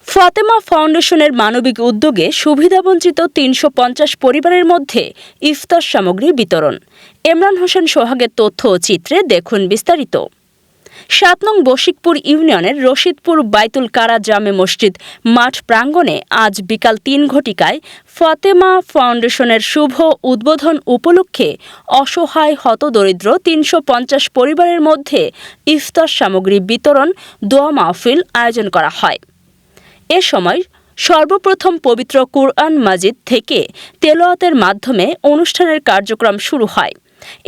ফাতেমা ফাউন্ডেশনের মানবিক উদ্যোগে সুবিধাবঞ্চিত ৩৫০ পরিবারের মধ্যে ইফতার সামগ্রী বিতরণ। ইমরান হোসেন সোহাগের তথ্য ও চিত্রে দেখুন বিস্তারিত। ৭ নং বশিকপুর ইউনিয়নের রশিদপুর বাইতুল কারা জামে মসজিদ মাঠ প্রাঙ্গণে আজ বিকাল ৩ ঘটিকায় ফাতেমা ফাউন্ডেশনের শুভ উদ্বোধন উপলক্ষে অসহায় হতদরিদ্র ৩৫০ পরিবারের মধ্যে ইফতার সামগ্রী বিতরণ দোয়া মাহফিল আয়োজন করা হয়। এ সময় সর্বপ্রথম পবিত্র কুরআন মাজিদ থেকে তেলাওয়াতের মাধ্যমে অনুষ্ঠানের কার্যক্রম শুরু হয়।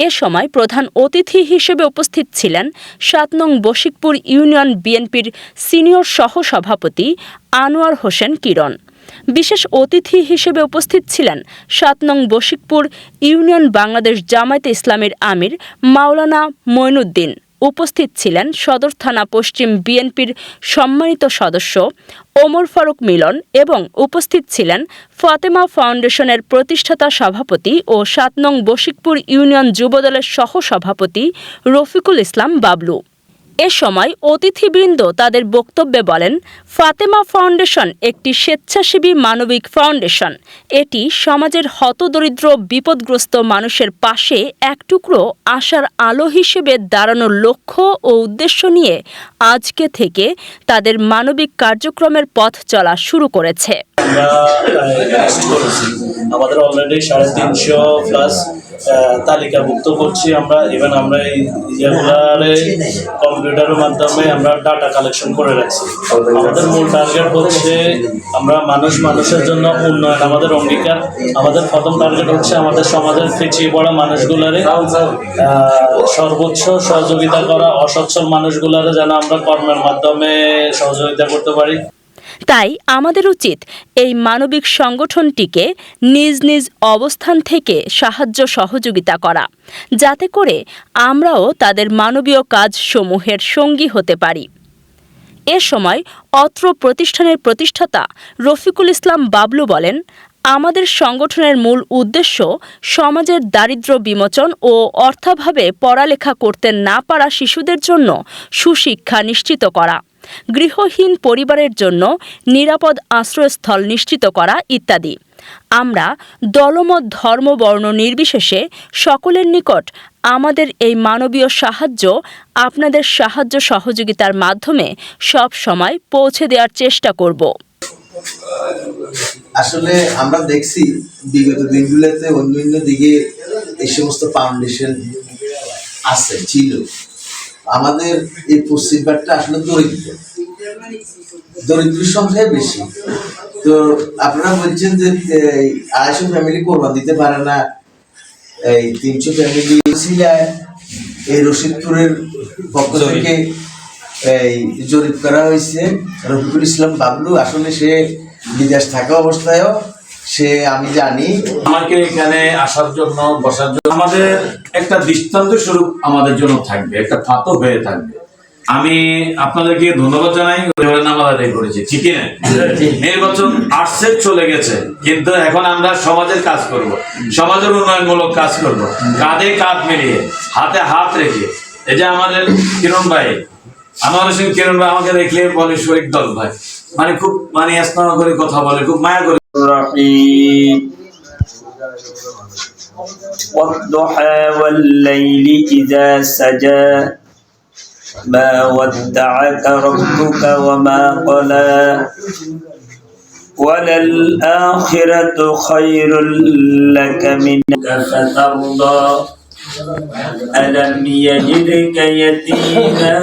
এ সময় প্রধান অতিথি হিসেবে উপস্থিত ছিলেন ৭ নং বশিকপুর ইউনিয়ন বিএনপির সিনিয়র সহসভাপতি আনোয়ার হোসেন কিরণ। বিশেষ অতিথি হিসেবে উপস্থিত ছিলেন ৭ নং বশিকপুর ইউনিয়ন বাংলাদেশ জামায়াতে ইসলামীর আমির মাওলানা মঈনুদ্দিন। উপস্থিত ছিলেন সদর থানা পশ্চিম বিএনপির সম্মানিত সদস্য ওমর ফারুক মিলন এবং উপস্থিত ছিলেন ফাতেমা ফাউন্ডেশনের প্রতিষ্ঠাতা সভাপতি ও ৭ নং বশিকপুর ইউনিয়ন যুবদলের সহসভাপতি রফিকুল ইসলাম বাবলু। এ সময় অতিথিবৃন্দ তাদের বক্তব্যে বলেন, ফাতেমা ফাউন্ডেশন একটি স্বেচ্ছাসেবী মানবিক ফাউন্ডেশন। এটি সমাজের হতদরিদ্র বিপদগ্রস্ত মানুষের পাশে এক টুকরো আশার আলো হিসেবে দাঁড়ানোর লক্ষ্য ও উদ্দেশ্য নিয়ে আজকে থেকে তাদের মানবিক কার্যক্রমের পথ চলা শুরু করেছে। আমাদের অলরেডি 350 প্লাস তালিকাভুক্ত করছি আমরা। ইভেন আমরা এই ইয়েগুলারে কম্পিউটারের মাধ্যমে আমরা ডাটা কালেকশন করে রাখছি। আমাদের মূল টার্গেট হচ্ছে আমরা মানুষের জন্য উন্নয়ন, আমাদের অঙ্গীকার। আমাদের প্রথম টার্গেট হচ্ছে আমাদের সমাজের পিছিয়ে পড়া মানুষগুলারে সর্বোচ্চ সহযোগিতা করা, অসচ্ছল মানুষগুলারে যেন আমরা কর্মের মাধ্যমে সহযোগিতা করতে পারি। তাই আমাদের উচিত এই মানবিক সংগঠনটিকে নিজ নিজ অবস্থান থেকে সাহায্য সহযোগিতা করা, যাতে করে আমরাও তাদের মানবীয় কাজসমূহের সঙ্গী হতে পারি। এ সময় অত্র প্রতিষ্ঠানের প্রতিষ্ঠাতা রফিকুল ইসলাম বাবলু বলেন, আমাদের সংগঠনের মূল উদ্দেশ্য সমাজের দারিদ্র্য বিমোচন ও অর্থাভাবে পড়ালেখা করতে না পারা শিশুদের জন্য সুশিক্ষা নিশ্চিত করা, গৃহহীন পরিবারের জন্য নিরাপদ আশ্রয়স্থল নিশ্চিত করা ইত্যাদি। আমরা দলমত ধর্ম বর্ণ নির্বিশেষে সকলের নিকট আমাদের এই মানবীয় সাহায্য আপনাদের সাহায্য সহযোগিতার মাধ্যমে সব সময় পৌঁছে দেওয়ার চেষ্টা করব। আসলে আমরা দেখছি বিগত দিনগুলোতে অন্যান্য দিকে এই সমস্ত ফাউন্ডেশন আছে ছিল। আমাদের এই পশ্চিমবারটা আসলে দরিদ্র সংখ্যাই বেশি। তো আপনারা বলছেন যে 250 ফ্যামিলি কোরবান দিতে পারে না, এই 300 ফ্যামিলি সিলায় এই রশিদপুরের পক্ষ থেকে এই জরিপ করা হয়েছে। রফিকুল ইসলাম বাবলু আসলে সে বিদেশ থাকা অবস্থায়ও সে আমি জানি আমাকে এখানে আসার জন্য বসার জন্য আমাদের একটা দৃষ্টান্ত স্বরূপ আমাদের জন্য থাকবে, একটা ফাতর হয়ে থাকবে। আমি আপনাদেরকে ধন্যবাদ জানাই, নামাজ আদায় করেছি, ঠিক না? নির্বাচন আসছে চলে গেছে, কিন্তু এখন আমরা সমাজের কাজ করব, সমাজের উন্নয়নমূলক কাজ করব, কাঁধে কাঁধ মিলিয়ে হাতে হাত রেখে। এই যে আমাদের কিরণ ভাই, আনোয়ার হোসেন কিরণ ভাই আমাকে দেখলে বলে শহীদ দল ভাই, মানে খুব মানে স্নেহ করে কথা বলে, খুব মায়া করে। والضحى والليل إذا سجى ما ودعك ربك وما قلى وللآخرة خير لك منك فترضى ألم يجدك يتيما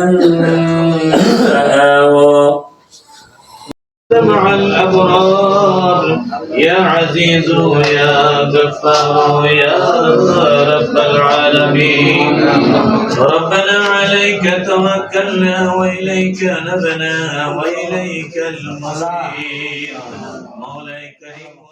فآوى مع الأبرار يا عزيز يا غفار يا رب العالمين. ربنا عليك توكلنا وإليك نبنا وإليك المصير. مولاي كريم.